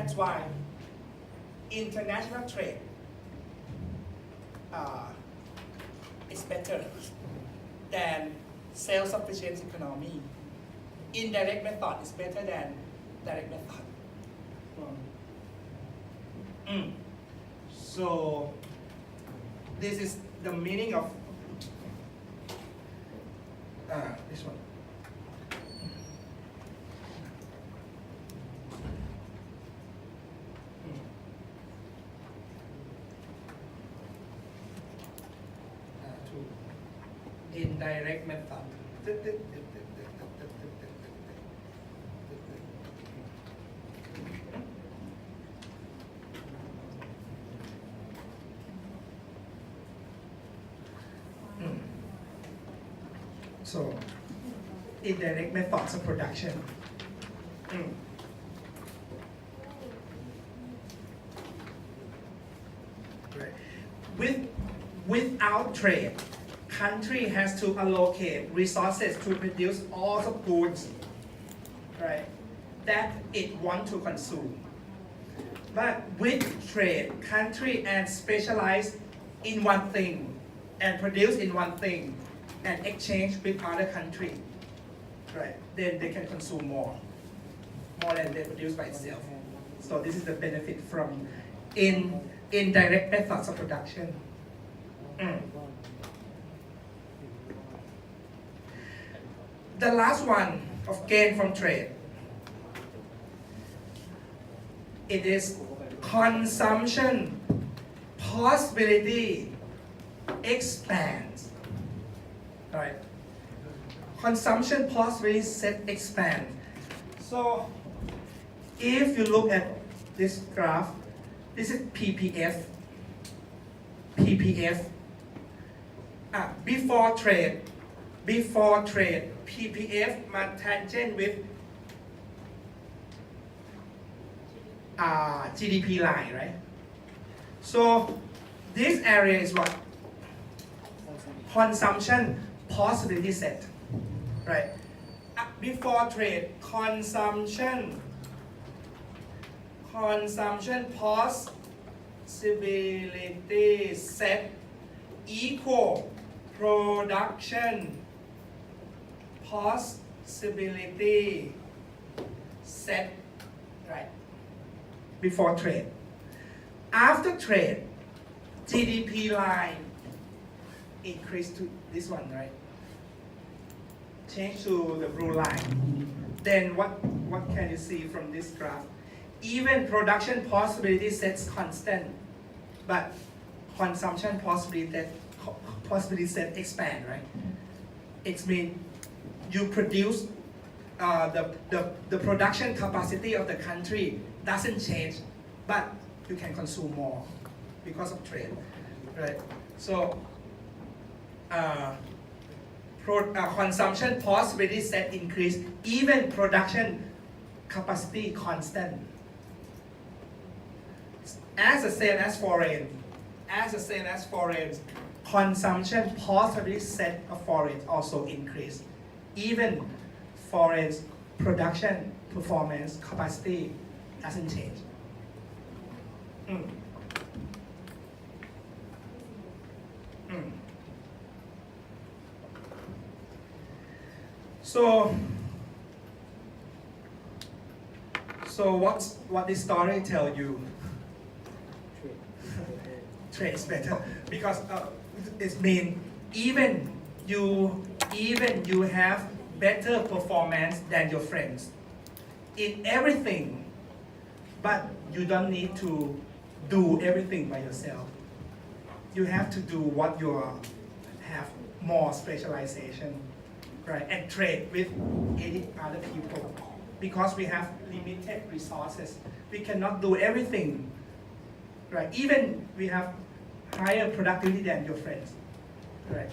That's why international trade is better than self-sufficient economy. Indirect method is better than direct method. So this is the meaning of this one. Indirect method. So, indirect methods of production. Right. Without trade, country has to allocate resources to produce all the goods, right, that it want to consume. But with trade, country and specialize in one thing and produce in one thing and exchange with other country, right? Then they can consume more than they produce by itself. So this is the benefit from indirect methods of production. The last one of gain from trade, it is consumption possibility expands. Right? Consumption possibility set expand. So if you look at this graph, this is PPF. Before trade, PPF must tangent with GDP line, right? So this area is what? Consumption possibility set, right? Before trade, consumption possibility set equal production possibility set, right? Before trade. After trade, GDP line increase to this one, right? Change to the blue line. Then what can you see from this graph? Even production possibility sets constant, but consumption possibility set expand, right? It means you produce the production capacity of the country doesn't change, but you can consume more because of trade, right? So consumption possibility set increase, even production capacity constant. As the same as foreign, consumption possibility set of foreign also increase, even foreign production performance capacity doesn't change. So what this story tell you? Trade is better because it means even you have better performance than your friends in everything, but you don't need to do everything by yourself. You have to do what you have more specialization, right? And trade with any other people because we have limited resources. We cannot do everything, right? Even we have higher productivity than your friends, right?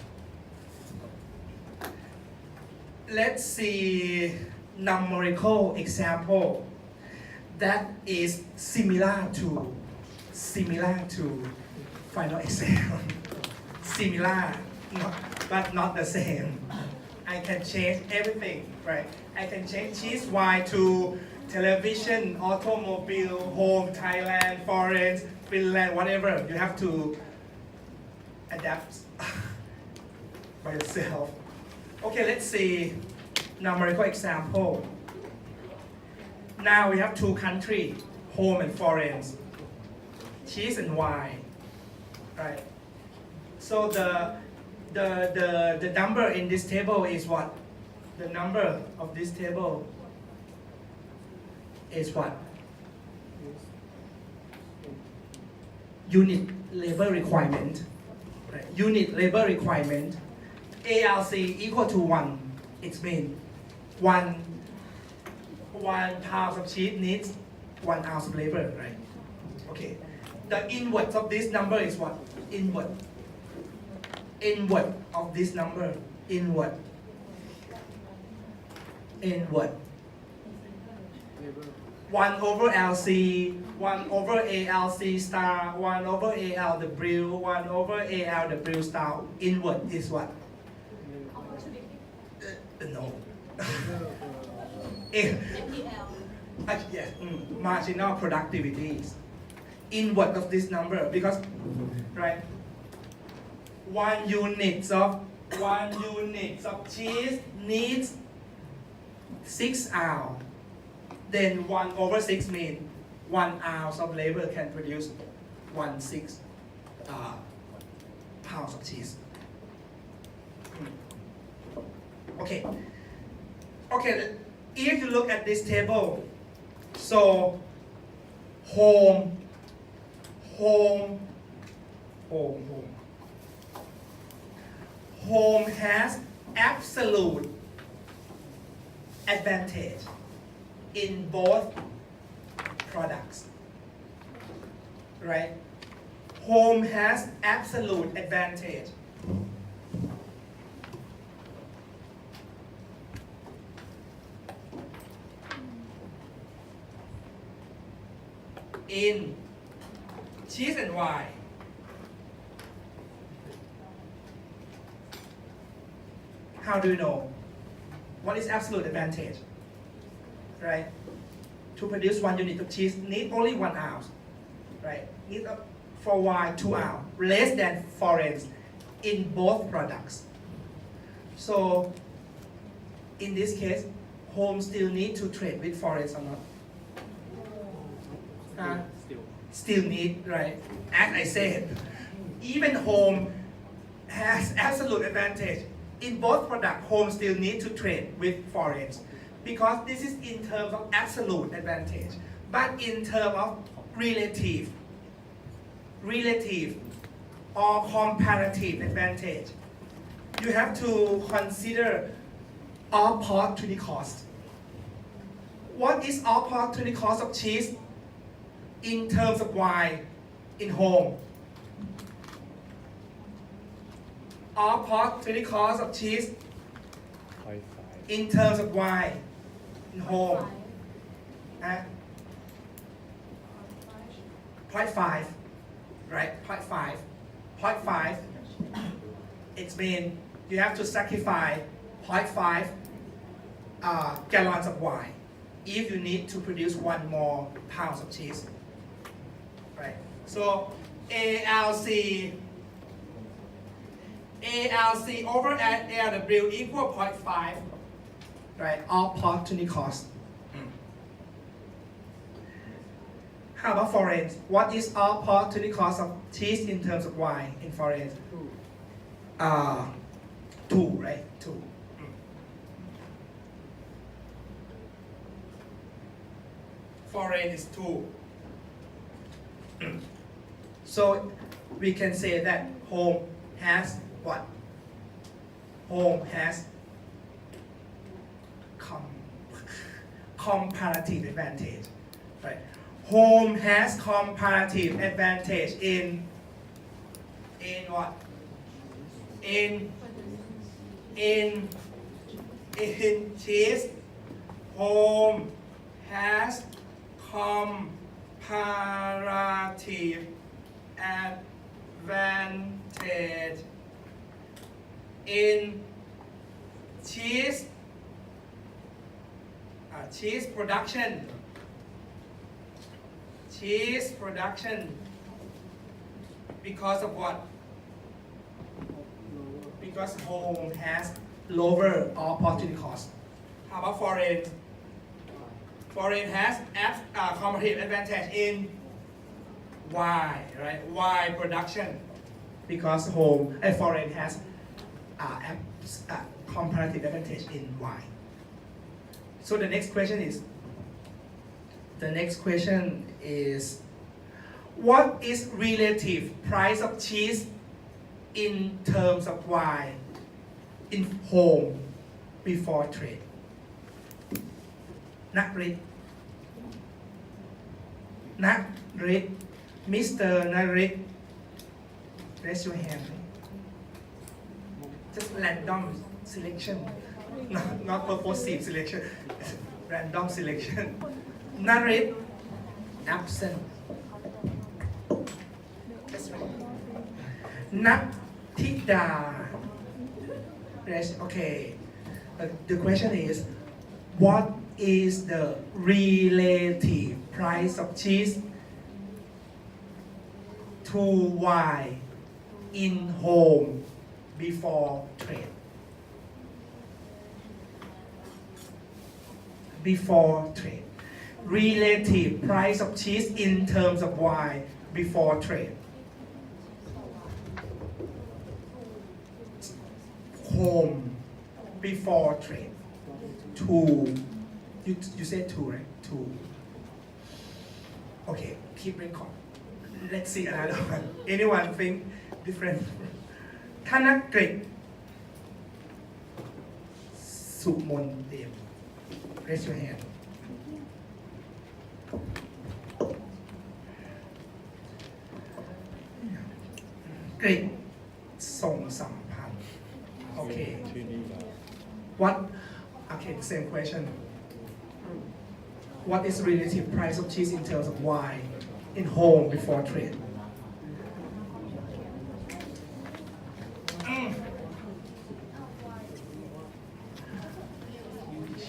Let's see numerical example that is similar to final exam. Similar, but not the same. I can change everything, right? I can change ch1 to television, automobile, home, Thailand, foreign, Finland, whatever. You have to adapt by yourself. Okay, let's see numerical example. Now we have two countries, home and foreign, cheese and wine, right? So the number in this table is what? The number of this table is what? Unit labor requirement. Right? Unit labor requirement. ALC equal to 1. It means one pound of cheese needs 1 ounce of labor, right? Okay. The inverse of this number is what? Inverse. Inverse of this number. Inverse. Inverse. 1 over LC, 1 over ALC star, 1 over ALW, 1 over ALW star. Inverse is what? No. Yes, marginal productivity is inverse of this number because, right? 1 unit of cheese needs 6 ounce. Then 1 over 6 means 1 ounce of labor can produce 1/6 pounds of cheese. Okay. Okay, if you look at this table, so home has absolute advantage in both products, right? Home has absolute advantage. In cheese and wine. How do you know? What is absolute advantage? Right? To produce 1 unit of cheese, need only 1 ounce. Right? Need for wine 2 ounce, less than foreign in both products. So, in this case, home still need to trade with foreign or not? Still need, right? As I said, even home has absolute advantage. In both products, home still need to trade with foreign because this is in terms of absolute advantage. But in terms of relative or comparative advantage, you have to consider opportunity cost. What is opportunity cost of cheese in terms of wine in home? Opportunity cost of cheese in terms of wine in home. 0.5, right? 0.5. It means you have to sacrifice 0.5 gallons of wine if you need to produce 1 more pounds of cheese. Right. So ALC over ALW equal 0.5, right? Opportunity cost. How about foreign? What is opportunity cost of cheese in terms of wine in foreign? 2, right? 2. Foreign is 2. So we can say that home has what? Home has comparative advantage, right? Home has comparative advantage in what? In cheese. Home has comparative advantage in cheese production cheese production because of what? Because home has lower opportunity cost. How about foreign? Foreign has competitive advantage in why, right? Why production? Because home foreign has comparative advantage in why. So the next question is, what is relative price of cheese in terms of why in home before trade? นักฤทธิ์ Mr. นักฤทธิ์ raise your hand just random selection not purposive selection random selection นักฤทธิ์ absent that's right นัทธิดา okay the question is what is the relative price of cheese to wine in home before trade? Before trade. Relative price of cheese in terms of wine before trade. Home before trade. Two. You said two, right? Two. Okay, keep record. Let's see another one. Anyone think different? ธนกฤษ สุมนเดียม Raise your hand. กฤษส่งสัมพันธ์ Okay. What? Okay, the same question. What is relative price of cheese in terms of wine in home before trade?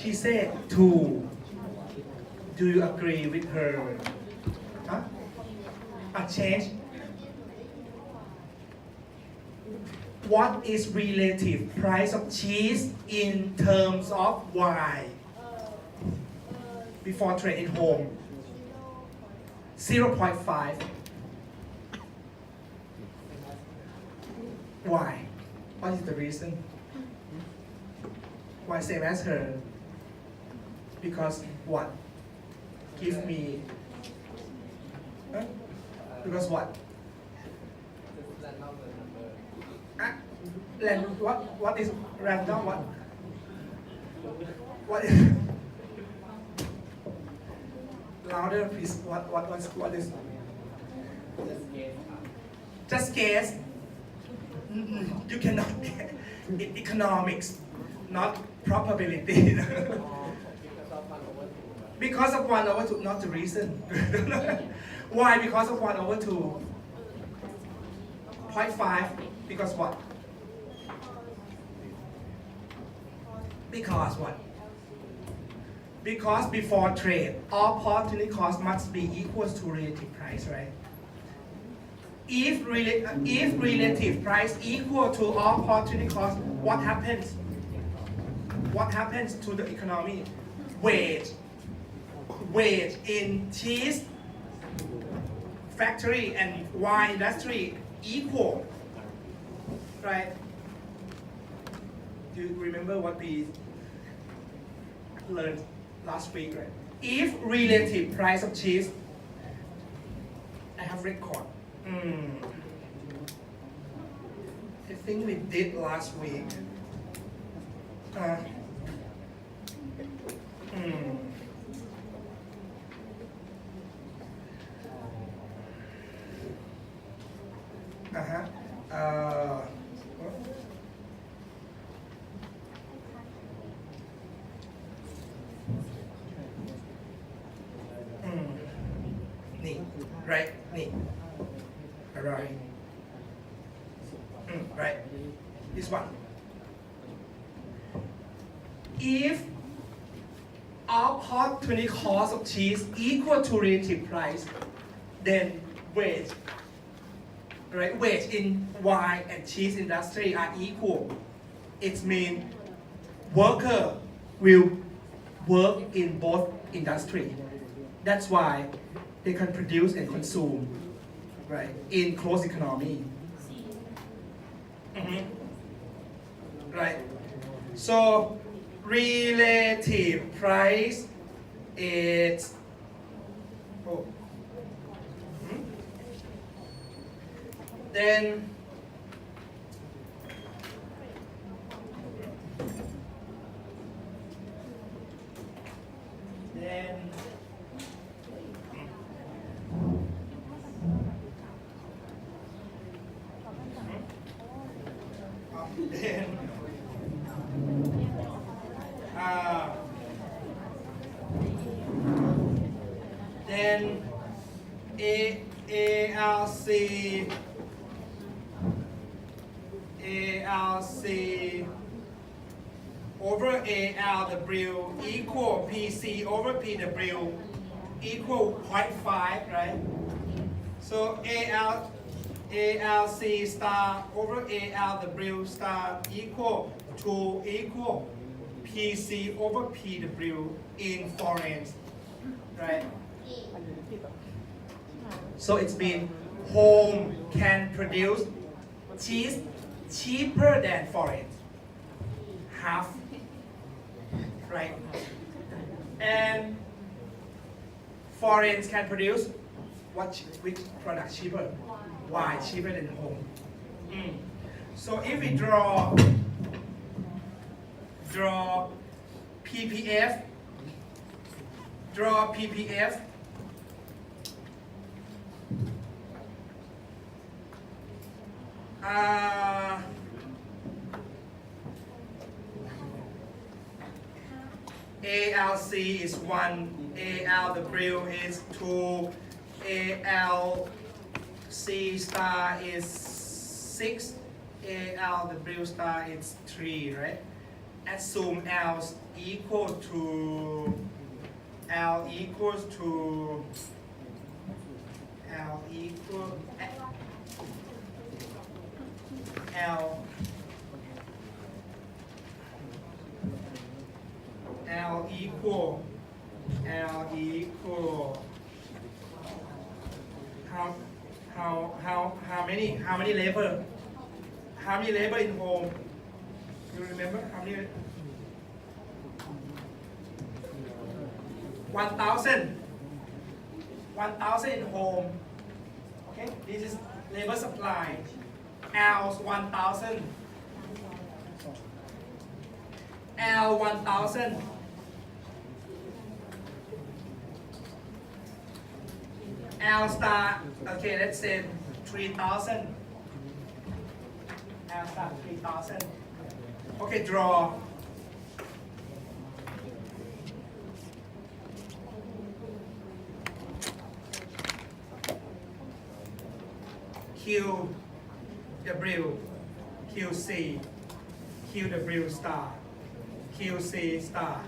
She said two. Do you agree with her? Huh? A change? What is relative price of cheese in terms of wine before trade in home? 0.5. Why? What is the reason? Why same as her? Because what? Give me. Huh? Because what? What is random? What is louder, please? What is? Just guess. You cannot get in economics, not probability. Because of 1/2, not the reason. Why? Because of 1/2. 0.5. Because what? Because what? Because before trade, opportunity cost must be equal to relative price, right? If relative price equal to opportunity cost, what happens? What happens to the economy? Wage in cheese factory and wine industry equal, right? Do you remember what we learned last week, right? If relative price of cheese, I have record. I think we did last week. Right, right. Right. This one. If opportunity cost of cheese equal to relative price, then wage, right? Wage in wine and cheese industry are equal. It means worker will work in both industry. That's why they can produce and consume, right? In closed economy. Mhm. Right. So relative price is oh. Mhm. Then then uh, then ALC over ALW equal PC over PW equal 0.5, right? So ALC star over ALW star equal PC over PW in foreign, right? So it's been home can produce cheese cheaper than foreign, half, right? And foreign can produce which product cheaper? Why cheaper than home? So if we draw PPF, ALC is 1, ALW is 2, ALC star is 6, ALW star is 3, right? Assume L equals to L equals to L equal L L equal how many labor? How many labor in home? You remember how many? 1,000 in home. Okay, this is labor supply. L 1,000. L 1,000. L star. Okay, let's say 3,000. L star 3,000. Okay, draw. QW, QC, QW star, QC star.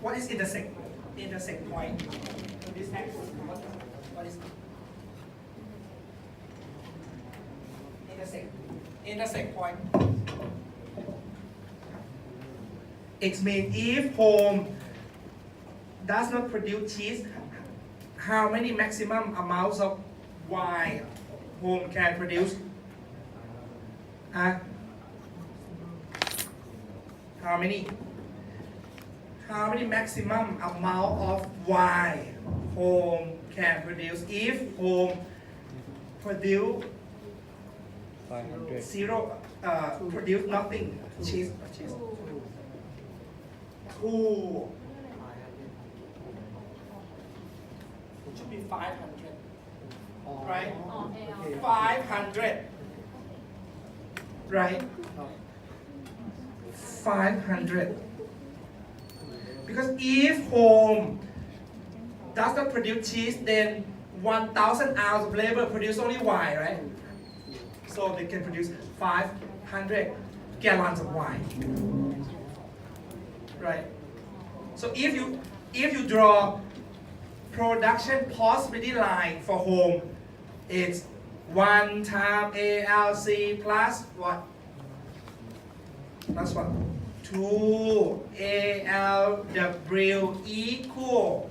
What is intersect point? This axis, what is intersect point? It means if home does not produce cheese, how many maximum amounts of wine home can produce? How many? How many maximum amount of wine home can produce if home produce 500. zero, produce nothing, cheese. 2. It should be 500, right? 500, right? 500. Because if home does not produce cheese, then 1,000 hours of labor produce only Y, right? So they can produce 500 gallons of wine, right? So if you draw production possibility line for home, it's 1 time ALC plus what? Plus what? 2 ALW equal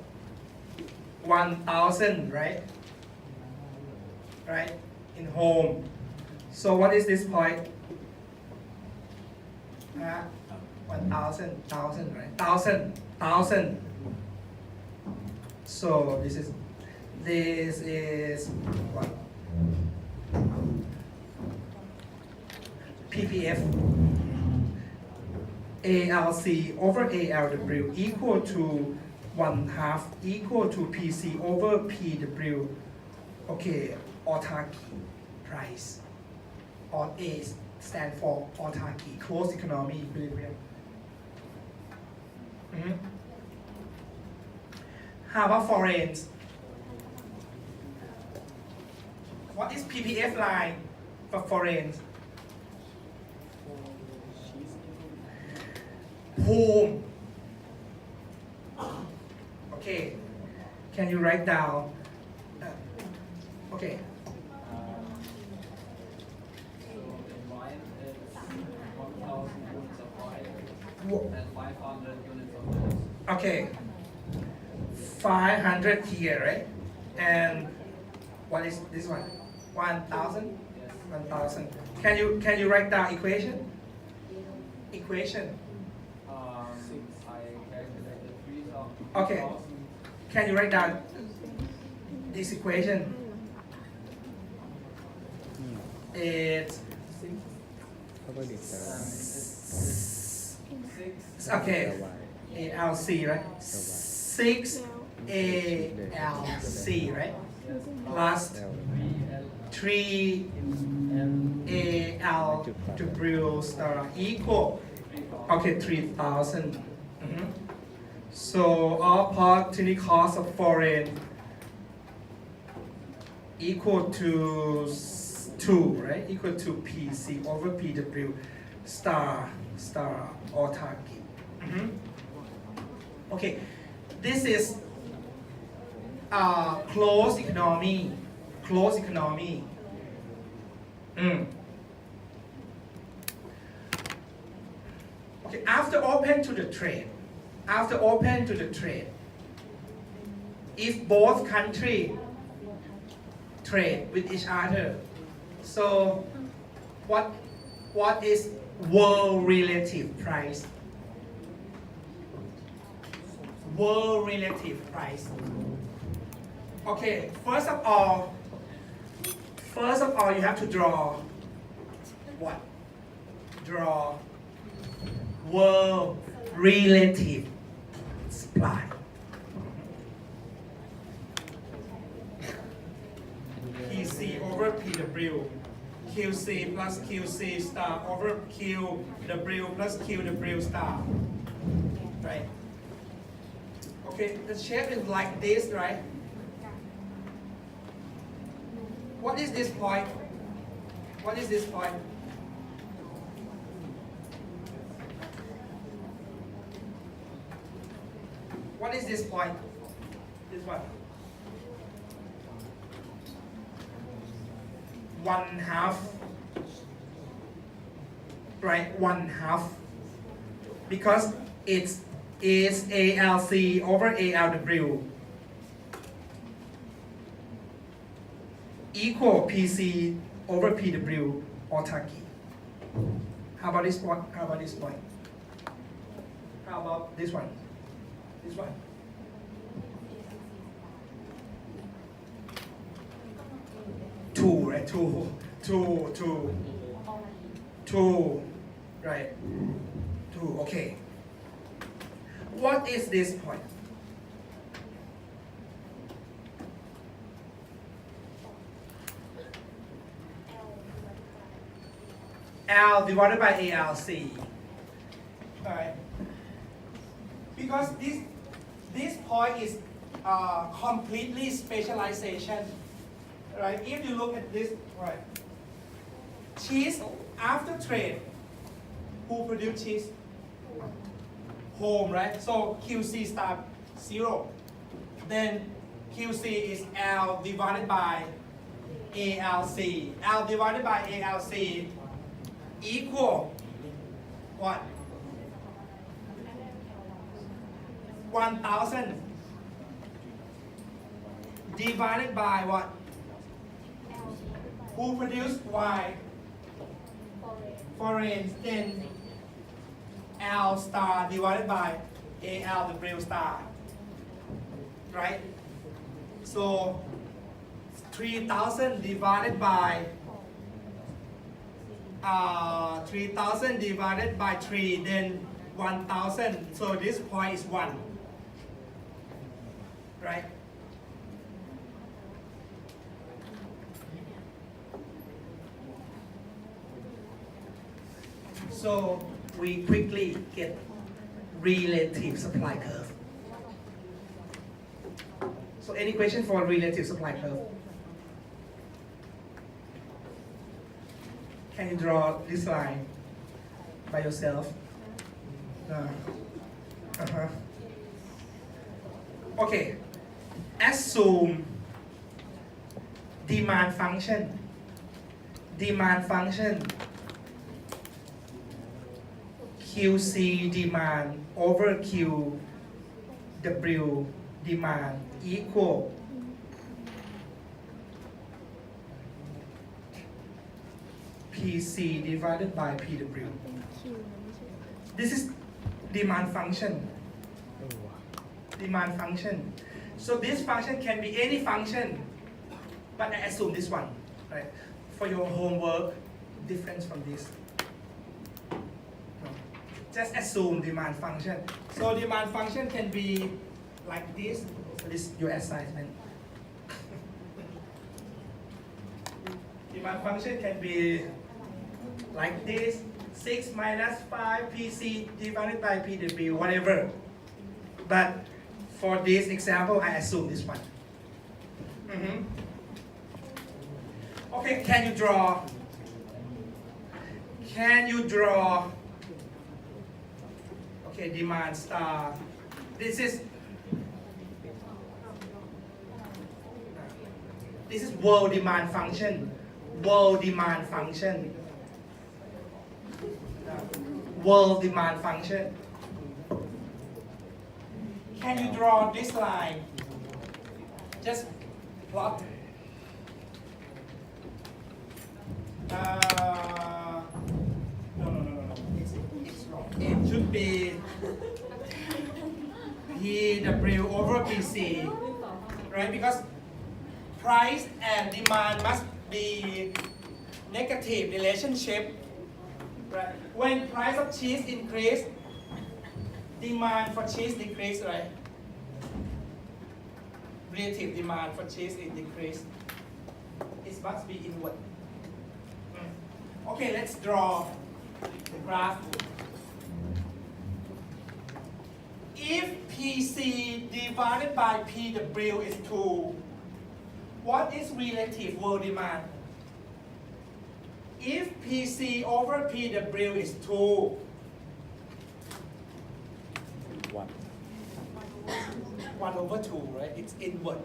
1,000, right? Right? In home. So what is this point? 1,000, 1,000, right? 1,000. So this is what? ppf ALC over ALW equal to 1/2 equal to PC over PW. Okay, autarky price. Or A stand for autarky, closed economy equilibrium. How about foreign? What is PPF line for foreign? Home. Okay. Can you write down? Okay. So in wine it's 1,000 units of wine and 500 units of this. Okay. 500 here, right? And what is this one? 1,000? Yes. 1,000. Can you write down equation? Equation. I calculated 3,000. Okay. Can you write down this equation? It's How about this? Six. okay. ALC, right? 6 ALC, right? Plus 3 ALW star equal. Okay, 3,000. So opportunity cost of foreign equal to 2, right? Equal to PC over PW star autarky. Okay, this is closed economy. Closed economy. Okay, after open to the trade, if both countries trade with each other, so what is world relative price? World relative price. Okay, first of all, you have to draw what? Draw world relative supply. PC over PW, QC plus QC star over QW plus QW star, right? Okay, the shape is like this, right? What is this point? What is this point? What is this point? This one. 1/2. Right, 1/2. Because it's is ALC over ALW equal PC over PW autarky. How about this one? How about this point? How about this one? This one. Two, right? Two, right? Two, okay. What is this point? L divided by ALC. Alright. Because this point is completely specialization, right? If you look at this, right? Cheese after trade, who produce cheese? Home, right? So QC start 0. Then QC is L divided by ALC. L divided by ALC equal what? 1,000 divided by what? Who produced Y? Foreign. Then L star divided by ALW star. Right? So 3,000 divided by 3,000 divided by 3, then 1,000. So this point is 1. Right? So we quickly get relative supply curve. So any question for relative supply curve? Can you draw this line by yourself? No. Okay. Assume demand function. Demand function. QC demand over QW demand equal PC divided by PW. This is demand function. Demand function. So this function can be any function, but I assume this one, right? For your homework, difference from this. No. Just assume demand function. So demand function can be like this. So this is your assignment. Demand function can be like this, 6 minus 5 PC divided by PW, whatever. But for this example, I assume this one. Okay, can you draw? Okay, demand star. This is world demand function. World demand function. World demand function. Can you draw this line? Just plot. No. It's wrong. It should be PW over PC, right? Because price and demand must be negative relationship. Right. When price of cheese increase, demand for cheese decrease, right? Relative demand for cheese is decrease. It must be inward. Okay, let's draw the graph. If PC divided by PW is 2, what is relative world demand? If PC over PW is 2, 1 over 2, right? It's inward.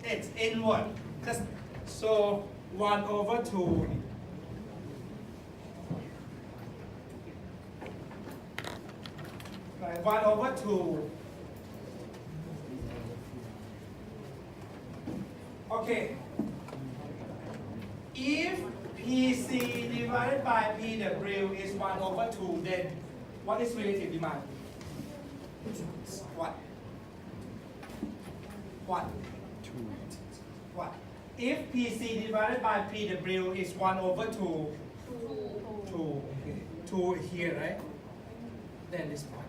It's inward. Just so 1 over 2. Right, 1 over 2. Okay. If PC divided by PW is 1 over 2, then what is relative demand? What? 2. If PC divided by PW is 1 over 2, 2. Okay. 2 here, right? Then this point.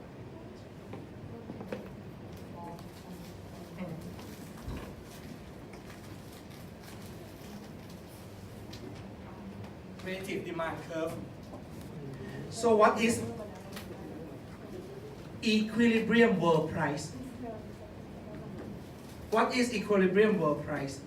Relative demand curve. So what is equilibrium world price? What is equilibrium world price?